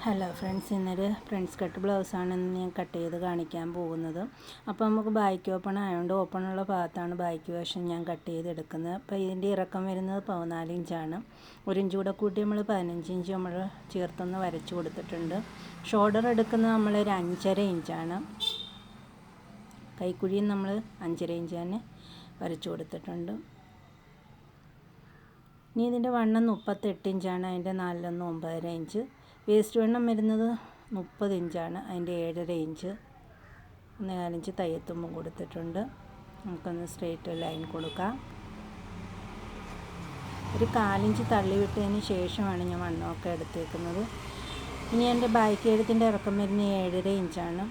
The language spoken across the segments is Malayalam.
ഹലോ ഫ്രണ്ട്സ്, ഇന്നൊരു ഫ്രണ്ട്സ് കട്ട് ബ്ലൗസാണ് ഇന്ന് ഞാൻ കട്ട് ചെയ്ത് കാണിക്കാൻ പോകുന്നത്. അപ്പോൾ നമുക്ക് ബാക്ക് ഓപ്പൺ ആയതുകൊണ്ട് ഓപ്പണുള്ള ഭാഗത്താണ് ബാക്ക് വശം ഞാൻ കട്ട് ചെയ്തെടുക്കുന്നത്. അപ്പോൾ ഇതിൻ്റെ ഇറക്കം വരുന്നത് 14 ഇഞ്ചാണ്. 1 ഇഞ്ച് കൂടെ കൂട്ടി നമ്മൾ 15 ഇഞ്ച് നമ്മൾ ചേർത്തൊന്ന് വരച്ച് കൊടുത്തിട്ടുണ്ട്. ഷോൾഡർ എടുക്കുന്നത് നമ്മൾ ഒരു 5.5 ഇഞ്ചാണ്. കൈക്കുഴിയും നമ്മൾ 5.5 ഇഞ്ച് തന്നെ വരച്ച് കൊടുത്തിട്ടുണ്ട്. ഇനി ഇതിൻ്റെ വണ്ണം 38 ഇഞ്ചാണ്. അതിൻ്റെ 4 9.5 ഇഞ്ച്. വേസ്റ്റ് വണ്ണം വരുന്നത് 30 ഇഞ്ചാണ്. അതിൻ്റെ 7.5 ഇഞ്ച്. 1.4 ഇഞ്ച് തയ്യത്തുമ്പും കൊടുത്തിട്ടുണ്ട്. നമുക്കൊന്ന് സ്ട്രെയിറ്റ് ലൈൻ കൊടുക്കാം. ഒരു 1/4 ഇഞ്ച് തള്ളി വിട്ടതിന് ശേഷമാണ് ഞാൻ വണ്ണമൊക്കെ എടുത്തേക്കുന്നത്. ഇനി എൻ്റെ ബാക്ക് കഴുത്തിൻ്റെ ഇറക്കം വരുന്നത് 7.5 ഇഞ്ചാണ്.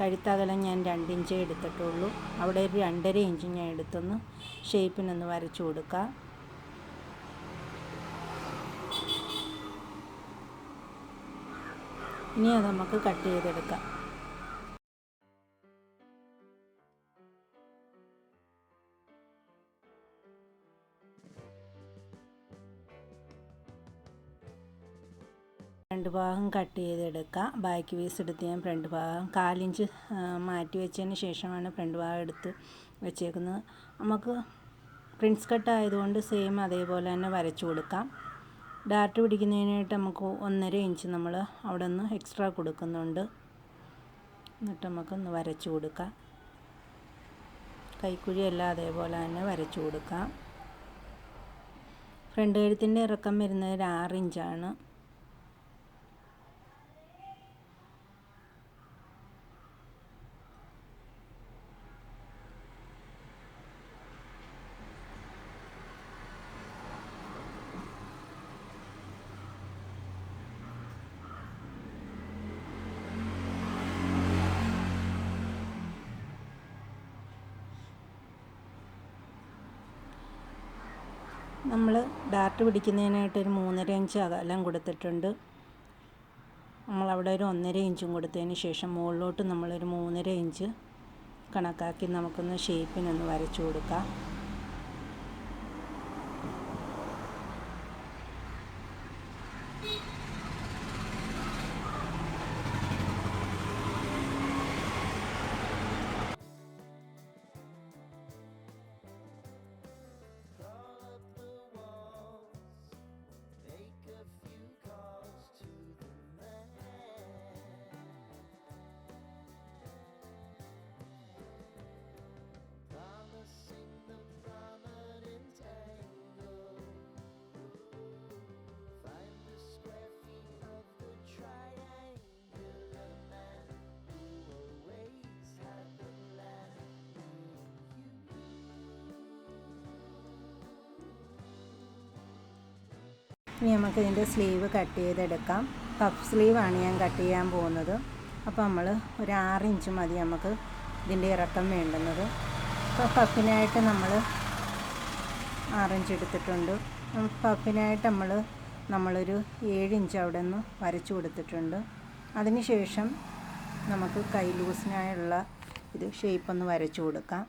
കഴുത്തകലം ഞാൻ 2 ഇഞ്ചേ എടുത്തിട്ടുള്ളൂ. അവിടെ ഒരു 2.5 ഇഞ്ച് ഞാൻ എടുത്തൊന്ന് ഷേപ്പിനൊന്ന് വരച്ചു കൊടുക്കാം. ഇനി അത് നമുക്ക് കട്ട് ചെയ്തെടുക്കാം. ഫ്രണ്ട് ഭാഗം കട്ട് ചെയ്തെടുക്കാം. ബാക്ക് പീസ് എടുത്ത് ഞാൻ ഫ്രണ്ട് ഭാഗം 1/4 ഇഞ്ച് മാറ്റി വെച്ചതിന് ശേഷമാണ് ഫ്രണ്ട് ഭാഗം എടുത്ത് വെച്ചേക്കുന്നത്. നമുക്ക് പ്രിൻസ് കട്ട് ആയതുകൊണ്ട് സെയിം അതേപോലെ തന്നെ വരച്ചു കൊടുക്കാം. ഡാർട്ട് പിടിക്കുന്നതിനായിട്ട് നമുക്ക് 1.5 ഇഞ്ച് നമ്മൾ അവിടെ നിന്ന് എക്സ്ട്രാ കൊടുക്കുന്നുണ്ട്. എന്നിട്ട് നമുക്കൊന്ന് വരച്ചു കൊടുക്കാം. കൈക്കുഴിയെല്ലാം അതേപോലെ തന്നെ വരച്ചു കൊടുക്കാം. ഫ്രണ്ട് കഴുത്തിൻ്റെ ഇറക്കം വരുന്നത് ഒരു 6 ഇഞ്ചാണ്. നമ്മൾ ഡാർട്ട് പിടിക്കുന്നതിനായിട്ട് ഒരു 3.5 ഇഞ്ച് അകലം കൊടുത്തിട്ടുണ്ട്. നമ്മളവിടെ ഒരു 1.5 ഇഞ്ചും കൊടുത്തതിന് ശേഷം മുകളിലോട്ട് നമ്മളൊരു 3.5 ഇഞ്ച് കണക്കാക്കി നമുക്കൊന്ന് ഷേപ്പിനൊന്ന് വരച്ചു കൊടുക്കാം. ഇനി നമുക്ക് ഇതിൻ്റെ സ്ലീവ് കട്ട് ചെയ്തെടുക്കാം. പഫ് സ്ലീവാണ് ഞാൻ കട്ട് ചെയ്യാൻ പോകുന്നത്. അപ്പോൾ നമ്മൾ ഒരു 6 ഇഞ്ച് മതി നമുക്ക് ഇതിൻ്റെ ഇറക്കം വേണ്ടുന്നത്. അപ്പോൾ പഫിനായിട്ട് നമ്മൾ 6 ഇഞ്ച് എടുത്തിട്ടുണ്ട്. പഫിനായിട്ട് നമ്മളൊരു 7 ഇഞ്ച് അവിടെ നിന്ന് വരച്ചു കൊടുത്തിട്ടുണ്ട്. അതിന് ശേഷം നമുക്ക് കൈ ലൂസിനായുള്ള ഇത് ഷേപ്പൊന്ന് വരച്ചു കൊടുക്കാം.